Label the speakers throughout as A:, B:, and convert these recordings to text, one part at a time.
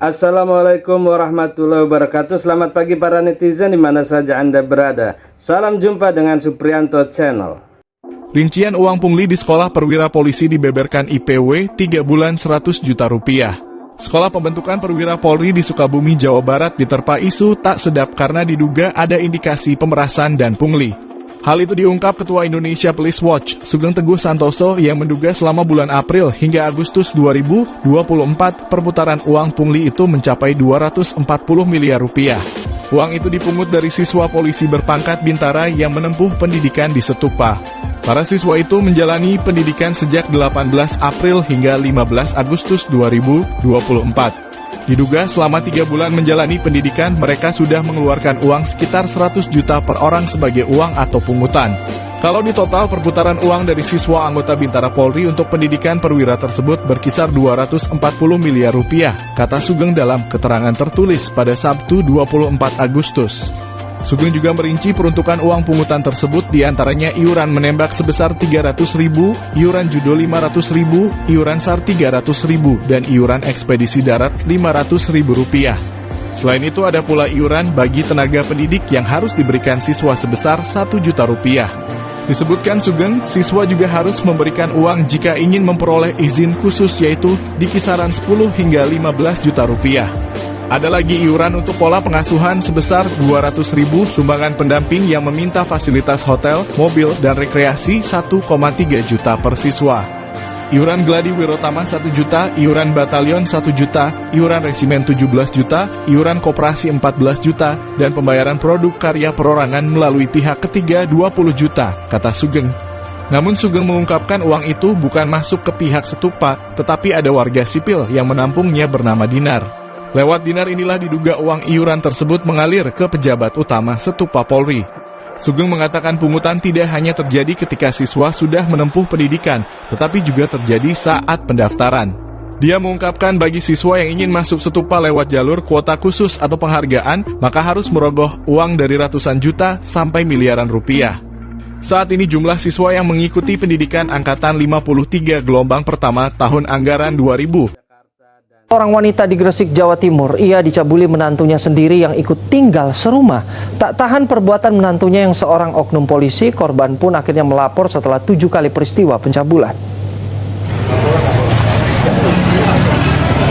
A: Assalamualaikum warahmatullahi wabarakatuh. Selamat pagi para netizen di mana saja Anda berada. Salam jumpa dengan Suprianto Channel.
B: Rincian uang pungli di sekolah perwira polisi dibeberkan IPW 3 bulan 100 juta rupiah. Sekolah pembentukan perwira Polri di Sukabumi, Jawa Barat diterpa isu tak sedap karena diduga ada indikasi pemerasan dan pungli. Hal itu diungkap Ketua Indonesia Police Watch, Sugeng Teguh Santoso, yang menduga selama bulan April hingga Agustus 2024 perputaran uang pungli itu mencapai 240 miliar rupiah. Uang itu dipungut dari siswa polisi berpangkat bintara yang menempuh pendidikan di Setupa. Para siswa itu menjalani pendidikan sejak 18 April hingga 15 Agustus 2024. Diduga selama 3 bulan menjalani pendidikan, mereka sudah mengeluarkan uang sekitar 100 juta per orang sebagai uang atau pungutan. Kalau di total, perputaran uang dari siswa anggota Bintara Polri untuk pendidikan perwira tersebut berkisar 240 miliar rupiah, kata Sugeng dalam keterangan tertulis pada Sabtu 24 Agustus. Sugeng juga merinci peruntukan uang pungutan tersebut diantaranya iuran menembak sebesar 300.000, iuran judo 500.000, iuran SAR 300.000, dan iuran ekspedisi darat 500.000 rupiah. Selain itu ada pula iuran bagi tenaga pendidik yang harus diberikan siswa sebesar 1 juta rupiah. Disebutkan Sugeng, siswa juga harus memberikan uang jika ingin memperoleh izin khusus yaitu di kisaran 10 hingga 15 juta rupiah. Ada lagi iuran untuk pola pengasuhan sebesar 200.000, sumbangan pendamping yang meminta fasilitas hotel, mobil, dan rekreasi 1,3 juta per siswa. Iuran Gladi Wirotama 1 juta, iuran Batalion 1 juta, iuran Resimen 17 juta, iuran Koperasi 14 juta, dan pembayaran produk karya perorangan melalui pihak ketiga 20 juta, kata Sugeng. Namun Sugeng mengungkapkan uang itu bukan masuk ke pihak Setupa, tetapi ada warga sipil yang menampungnya bernama Dinar. Lewat Dinar inilah diduga uang iuran tersebut mengalir ke pejabat utama Setupa Polri. Sugeng mengatakan pungutan tidak hanya terjadi ketika siswa sudah menempuh pendidikan, tetapi juga terjadi saat pendaftaran. Dia mengungkapkan bagi siswa yang ingin masuk Setupa lewat jalur kuota khusus atau penghargaan, maka harus merogoh uang dari ratusan juta sampai miliaran rupiah. Saat ini jumlah siswa yang mengikuti pendidikan angkatan 53 gelombang pertama tahun anggaran 2000.
C: Seorang wanita di Gresik, Jawa Timur, ia dicabuli menantunya sendiri yang ikut tinggal serumah. Tak tahan perbuatan menantunya yang seorang oknum polisi, korban pun akhirnya melapor setelah 7 kali peristiwa pencabulan.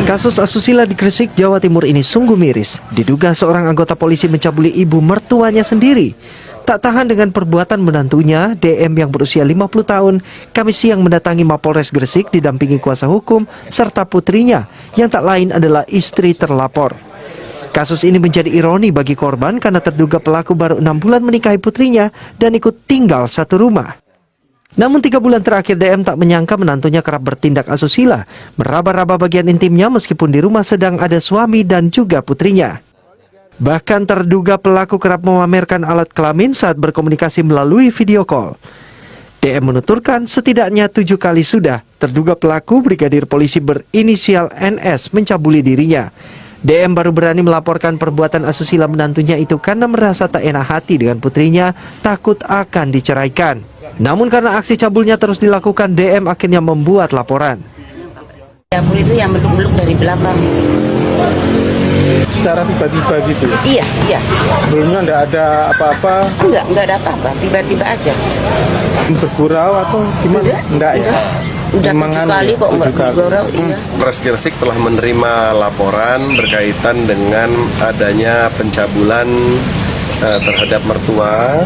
C: Kasus asusila di Gresik, Jawa Timur ini sungguh miris. Diduga seorang anggota polisi mencabuli ibu mertuanya sendiri. Tak tahan dengan perbuatan menantunya, DM yang berusia 50 tahun, Kamis siang mendatangi Mapolres Gresik didampingi kuasa hukum serta putrinya yang tak lain adalah istri terlapor. Kasus ini menjadi ironi bagi korban karena terduga pelaku baru 6 bulan menikahi putrinya dan ikut tinggal satu rumah. Namun 3 bulan terakhir DM tak menyangka menantunya kerap bertindak asusila, meraba-raba bagian intimnya meskipun di rumah sedang ada suami dan juga putrinya. Bahkan terduga pelaku kerap memamerkan alat kelamin saat berkomunikasi melalui video call. DM menuturkan setidaknya 7 kali sudah terduga pelaku Brigadir Polisi berinisial NS mencabuli dirinya. DM baru berani melaporkan perbuatan asusila menantunya itu karena merasa tak enak hati dengan putrinya, takut akan diceraikan. Namun karena aksi cabulnya terus dilakukan, DM akhirnya membuat laporan.
D: Dapur itu yang meluk-meluk dari belakang.
E: Secara tiba-tiba gitu ya?
D: Iya.
E: Sebelumnya enggak ada apa-apa?
D: Enggak ada apa-apa, tiba-tiba aja.
E: Bergurau atau gimana? Enggak ya?
D: Udah 7 kali kok enggak bergurau, iya.
F: Polres Gresik telah menerima laporan berkaitan dengan adanya pencabulan terhadap mertua.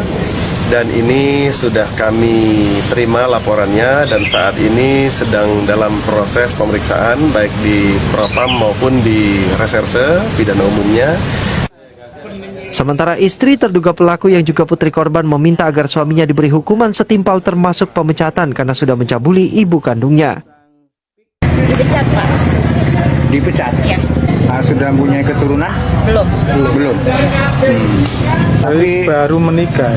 F: Dan ini sudah kami terima laporannya dan saat ini sedang dalam proses pemeriksaan baik di Propam maupun di Reserse Pidana Umumnya.
C: Sementara istri terduga pelaku yang juga putri korban meminta agar suaminya diberi hukuman setimpal termasuk pemecatan karena sudah mencabuli ibu kandungnya.
D: Dipecat, Pak.
E: Dipecat?
D: Iya.
E: Sudah punya keturunan? Belum. Tapi baru menikah.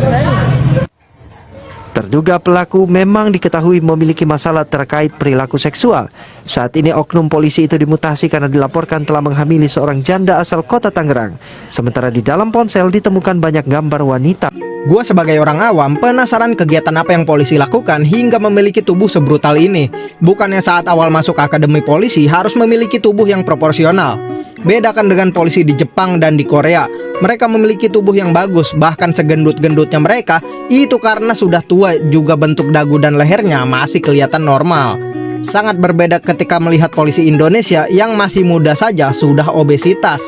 C: Terduga pelaku memang diketahui memiliki masalah terkait perilaku seksual. Saat ini oknum polisi itu dimutasi karena dilaporkan telah menghamili seorang janda asal kota Tangerang. Sementara di dalam ponsel ditemukan banyak gambar wanita.
G: Gua sebagai orang awam penasaran kegiatan apa yang polisi lakukan hingga memiliki tubuh sebrutal ini. Bukannya saat awal masuk akademi polisi harus memiliki tubuh yang proporsional. Bedakan dengan polisi di Jepang dan di Korea. Mereka memiliki tubuh yang bagus, bahkan segendut-gendutnya mereka itu karena sudah tua, juga bentuk dagu dan lehernya masih kelihatan normal. Sangat berbeda ketika melihat polisi Indonesia yang masih muda saja sudah obesitas.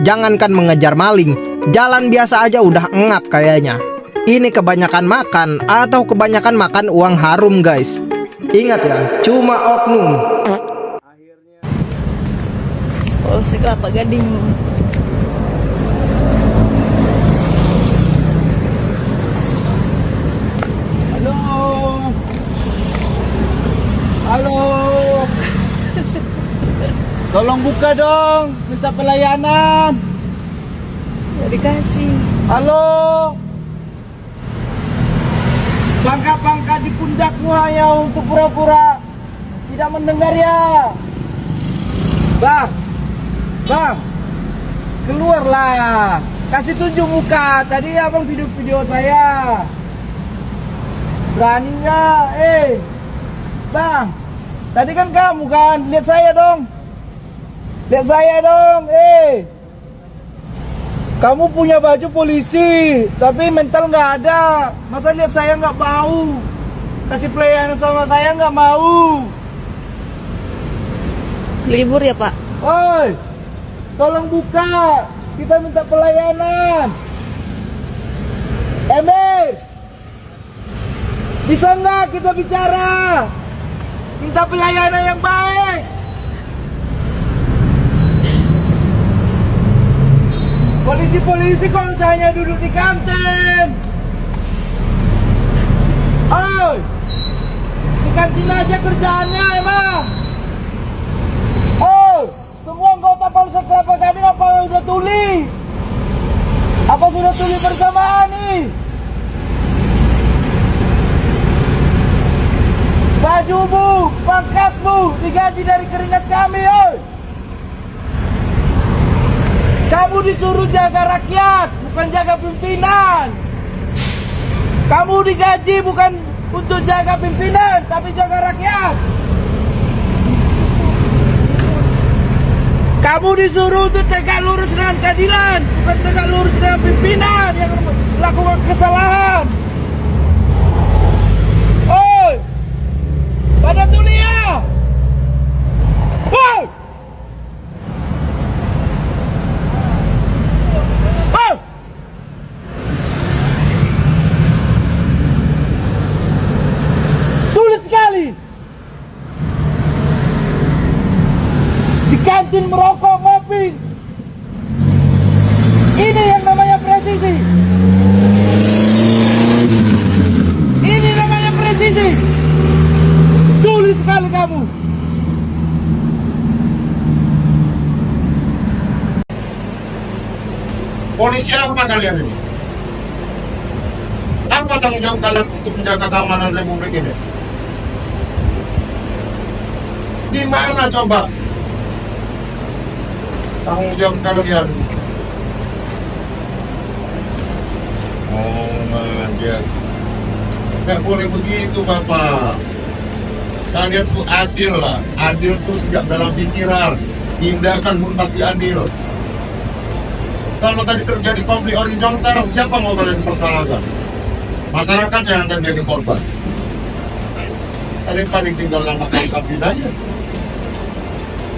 G: Jangankan mengejar maling, jalan biasa aja udah engap kayaknya. Ini kebanyakan makan atau kebanyakan makan uang harum, guys. Ingat ya, cuma oknum.
H: Polsek Kelapa Gading.
A: Halo. Halo. Tolong buka dong, minta pelayanan.
H: Ya dikasih.
A: Halo. Pangkat-pangkat di pundakmu hanya untuk pura-pura tidak mendengar ya. Bang, keluarlah. Kasih tunjuk muka. Tadi abang video saya. Berani nggak? Bang, tadi kan kamu kan. Lihat saya dong. Kamu punya baju polisi, tapi mental nggak ada. Masa lihat saya nggak mau? Kasih pelayanan sama saya nggak mau?
H: Libur ya Pak?
A: Oi, tolong buka. Kita minta pelayanan. Bisa nggak kita bicara? Minta pelayanan yang baik. Polisi kok hanya duduk di kantin. Oi, di kantin aja kerjaannya emang. Semua anggota Polsek Kelapa Gading apa sudah tuli? Apa sudah tuli bersamaan nih? Bajumu, pangkatmu digaji dari keringat kami, oi. Kamu disuruh jaga rakyat, bukan jaga pimpinan. Kamu digaji bukan untuk jaga pimpinan, tapi jaga rakyat. Kamu disuruh untuk tegak lurus dengan keadilan, bukan tegak lurus dengan pimpinan yang melakukan kesalahan. Oi, pada tulia. Oi. Sulit sekali. Di kantin merokok, ngopi. Ini yang namanya presisi. Ini namanya presisi. Sulit sekali kamu.
I: Polisi apa kalian ini? Apa tanggung jawab kalian untuk menjaga keamanan Republik ini? Di mana coba tanggung jawab kalian? Oh, manjat. Nggak boleh begitu, Bapak. Kalian tuh adil lah. Adil tuh sejak dalam pikiran. Tindakan pun pasti adil. Kalau tadi terjadi konflik horizontal, siapa mau kalian persalahkan? Masyarakat yang akan jadi korban. Kalian paling tinggal langkah-langkah aja.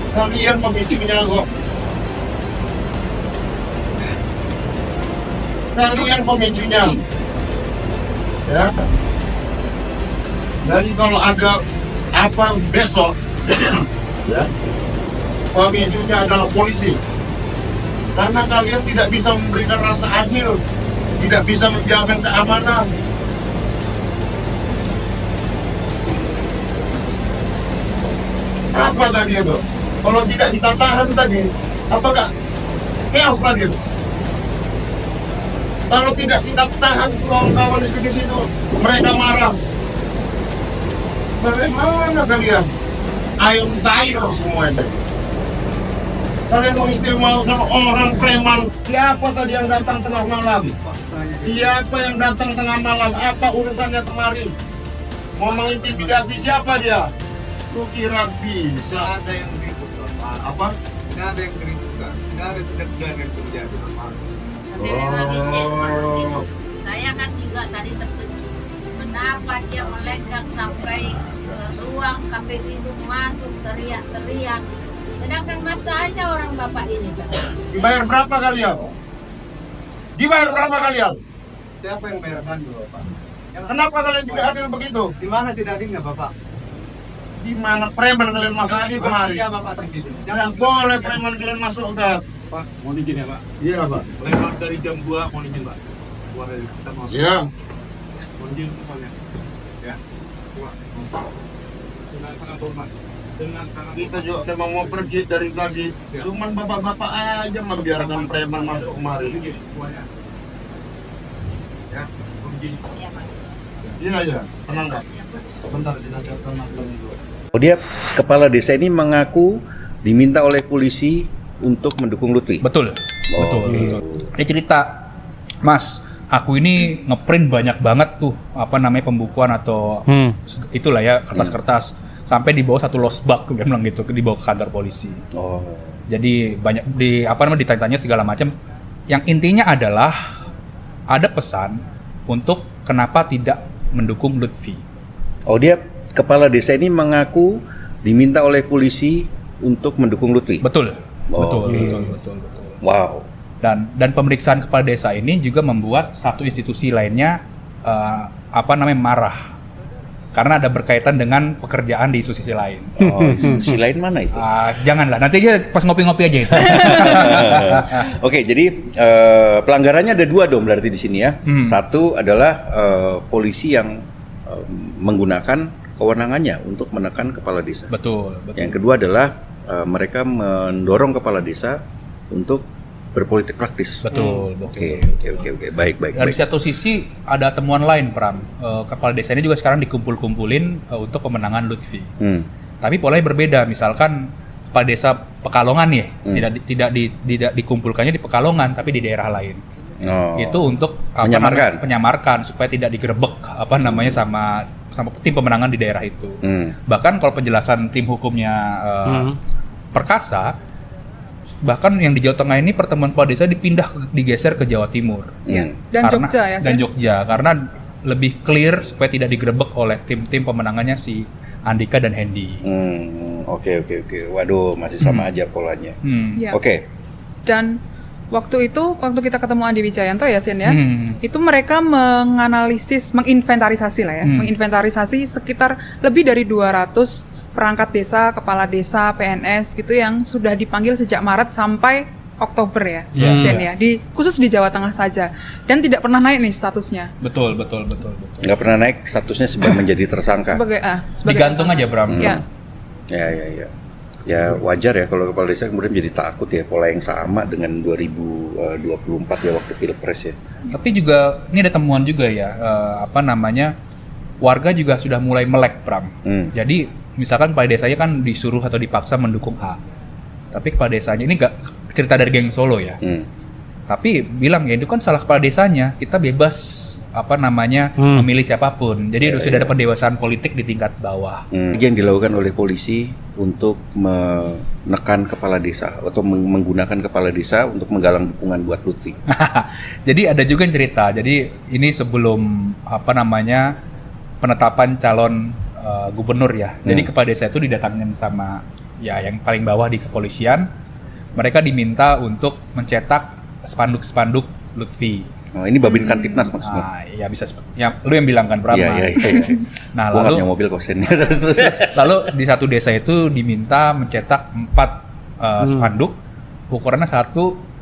I: Kalian pemicunya kok. Kalian pemicunya. Ya. Jadi kalau ada apa besok, ya, pemicunya adalah polisi. Karena kalian tidak bisa memberikan rasa adil, tidak bisa menjamin keamanan. Apa tadi itu? Kalau tidak ditahan tadi, apakah chaos tadi itu? Kalau tidak kita tahan kawan-kawan itu di situ, mereka marah. Bagaimana kalian? Ayam sayur semua itu. Kalian mengistimewakan orang preman. Siapa tadi yang datang tengah malam? Siapa yang datang tengah malam? Apa urusannya kemari? Mau mengintimidasi siapa dia? Lu kira bisa? Ada yang berikut, Bapak. Apa? Tidak ada yang berikut, kan? Tidak ada tindak-tindak yang terjadi. Oh.
J: Saya kan juga tadi terkejut. Kenapa dia melenggang sampai ke ruang KPU itu masuk teriak-teriak. Sedangkan masa aja orang bapak ini.
I: Dibayar berapa kalian? Dibayar berapa kalian?
A: Siapa yang bayarkan dulu, Pak?
I: Kenapa kalian tidak adil begitu?
A: Di mana tidak adilnya, Bapak?
I: Di mana preman kalian masuk ini kemari?
A: Iya, Bapak, di situ.
I: Jangan boleh preman kalian masuk ke.
E: Pak, mohon izin ya Pak.
I: Iya, Pak.
E: Lewat dari jam 2, mohon izin Pak. Keluar dari kita mau.
I: Iya.
E: Mohon izin semuanya. Ya. Keluar. Dengan sangat hormat. Dengan sangat
I: Kita juga memang mau pergi dari tadi. Cuman bapak-bapak aja membiarkan preman masuk kemari.
E: izin semuanya. Ya, mohon izin.
I: Iya, iya. Tenang, Pak. Bentar, kita tenang dulu.
K: Dia kepala desa ini mengaku diminta oleh polisi untuk mendukung Lutfi.
L: Betul.
K: Oh,
L: Betul.
K: oke.
L: Betul. Dia cerita, Mas, aku ini ngeprint banyak banget tuh apa namanya pembukuan atau itulah ya kertas-kertas sampai dibawa satu losbak, dia bilang gitu, dibawa ke kantor polisi.
K: Oh.
L: Jadi banyak ditanya-tanya segala macam. Yang intinya adalah ada pesan untuk kenapa tidak mendukung Lutfi.
K: Oh, dia kepala desa ini mengaku diminta oleh polisi untuk mendukung Lutfi.
L: Betul.
K: Oh,
L: betul,
K: oke.
L: betul.
K: Wow.
L: Dan pemeriksaan kepala desa ini juga membuat satu institusi lainnya marah karena ada berkaitan dengan pekerjaan di institusi lain.
K: Oh, institusi lain mana itu?
L: Janganlah, nanti aja pas ngopi-ngopi aja itu.
K: Oke, jadi pelanggarannya ada 2 dong berarti di sini ya. Satu adalah polisi yang menggunakan kewenangannya untuk menekan kepala desa.
L: Betul.
K: Yang kedua adalah mereka mendorong kepala desa untuk berpolitik praktis.
L: Betul.
K: Oke. Baik.
L: Dari satu sisi ada temuan lain, Pram. Kepala desa ini juga sekarang dikumpul-kumpulin untuk pemenangan Lutfi. Tapi polanya berbeda. Misalkan kepala desa Pekalongan nih, tidak dikumpulkannya di Pekalongan, tapi di daerah lain.
K: Oh.
L: Itu untuk menyamarkan supaya tidak digerebek sama tim pemenangan di daerah itu. Bahkan kalau penjelasan tim hukumnya Perkasa, bahkan yang di Jawa Tengah ini pertemuan kepala desa digeser ke Jawa Timur.
H: Dan Jogja ya.
L: Dan Jogja karena lebih clear supaya tidak digerebek oleh tim pemenangannya si Andika dan Hendy.
K: Oke. Waduh, masih sama aja polanya.
H: Ya.
K: Oke.
H: Dan waktu kita ketemu Andi Wijayanto ya Sin ya, itu mereka menginventarisasi sekitar lebih dari 200 perangkat desa, kepala desa, PNS gitu yang sudah dipanggil sejak Maret sampai Oktober ya, Sin ya, khusus di Jawa Tengah saja, dan tidak pernah naik nih statusnya.
L: Betul.
K: Nggak pernah naik statusnya sebagai menjadi tersangka.
H: Sebagai
L: digantung
H: tersangka.
L: aja, Bram.
H: Ya.
K: Ya wajar ya kalau kepala desa kemudian jadi takut ya, pola yang sama dengan 2024 ya waktu Pilpres ya.
L: Tapi juga ini ada temuan juga ya, warga juga sudah mulai melek, Pram. Jadi misalkan kepala desanya kan disuruh atau dipaksa mendukung A, tapi kepala desanya ini nggak cerita dari geng Solo ya, tapi bilang ya itu kan salah kepala desanya, kita bebas memilih siapapun. Jadi sudah ada pendewasaan politik di tingkat bawah.
K: Yang dilakukan oleh polisi untuk menekan kepala desa atau menggunakan kepala desa untuk menggalang dukungan buat Lutfi.
L: Jadi ada juga yang cerita. Jadi ini sebelum penetapan calon gubernur ya. Jadi kepala desa itu didatangin sama ya yang paling bawah di kepolisian. Mereka diminta untuk mencetak spanduk-spanduk Lutfi.
K: Oh, ini Babin Kantipnas maksudnya?
L: Ya bisa. Ya, lu yang bilang kan berapa?
K: Iya.
L: Nah,
K: gua nggak punya mobil kosennya. terus.
L: Lalu di satu desa itu diminta mencetak 4 spanduk, ukurannya 1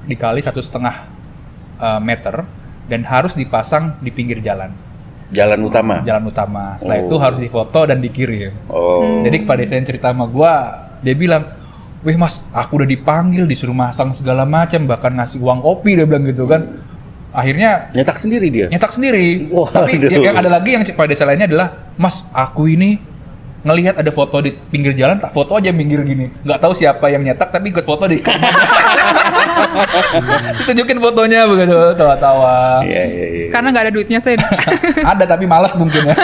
L: dikali 1,5 meter, dan harus dipasang di pinggir jalan.
K: Jalan utama.
L: Setelah itu harus difoto dan dikirim. Jadi kepala desa yang cerita sama gua, dia bilang, "Wih Mas, aku udah dipanggil, disuruh masang segala macam, bahkan ngasih uang kopi," dia bilang gitu kan. Akhirnya
K: nyetak sendiri dia.
L: Tapi yang ada lagi yang kepala desa lainnya adalah, "Mas, aku ini ngelihat ada foto di pinggir jalan, tak foto aja minggir gini. Nggak tahu siapa yang nyetak, tapi ikut foto di." Tunjukin fotonya begitu, tawa-tawa.
K: Iya.
H: Karena nggak ada duitnya saya.
L: Ada tapi malas mungkin ya.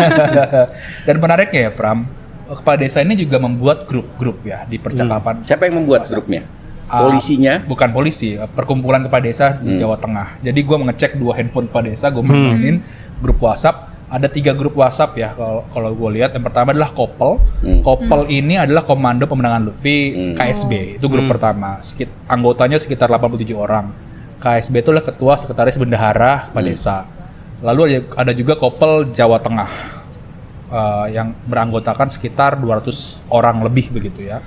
L: Dan menariknya ya Pram, kepala desa ini juga membuat grup-grup ya di percakapan.
K: Siapa yang membuat grupnya? Polisinya?
L: Bukan polisi, perkumpulan kepala desa di Jawa Tengah. Jadi gue mengecek 2 handphone kepala desa, gue mainin grup WhatsApp. Ada 3 grup WhatsApp ya kalau gue lihat. Yang pertama adalah Kopel. Kopel ini adalah Komando Pemenangan Lutfi KSB. Itu grup pertama. Anggotanya sekitar 87 orang. KSB itu adalah Ketua Sekretaris Bendahara Kepala Desa. Lalu ada juga Kopel Jawa Tengah yang beranggotakan sekitar 200 orang lebih begitu ya.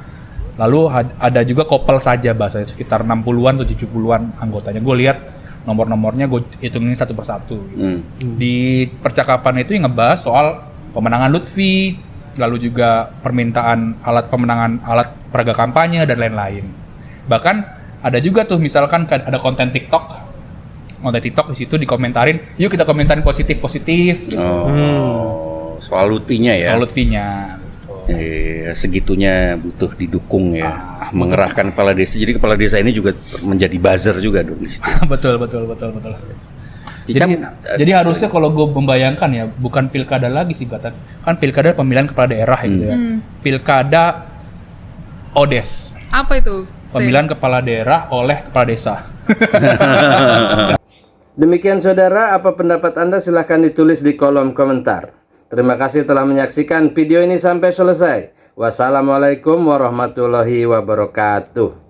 L: Lalu ada juga Kopel saja bahasanya sekitar 60-an atau 70-an anggotanya. Gue lihat nomor-nomornya, gue hitungin satu persatu. Gitu. Di percakapan itu yang ngebahas soal pemenangan Lutfi, lalu juga permintaan alat peraga kampanye dan lain-lain. Bahkan ada juga tuh misalkan ada konten TikTok di situ dikomentarin, yuk kita komentarin positif gitu.
K: Soal Lutfinya ya.
L: Soal Lutfinya.
K: Segitunya butuh didukung ya, mengerahkan kepala desa. Jadi kepala desa ini juga menjadi buzzer juga dong di situ.
L: betul. Jadi harusnya kalau gue membayangkan ya, bukan pilkada lagi sih kan pilkada pemilihan kepala daerah gitu ya. Pilkada ODES.
H: Apa itu?
L: Pemilihan kepala daerah oleh kepala desa.
A: Demikian saudara, apa pendapat Anda silahkan ditulis di kolom komentar. Terima kasih telah menyaksikan video ini sampai selesai. Wassalamualaikum warahmatullahi wabarakatuh.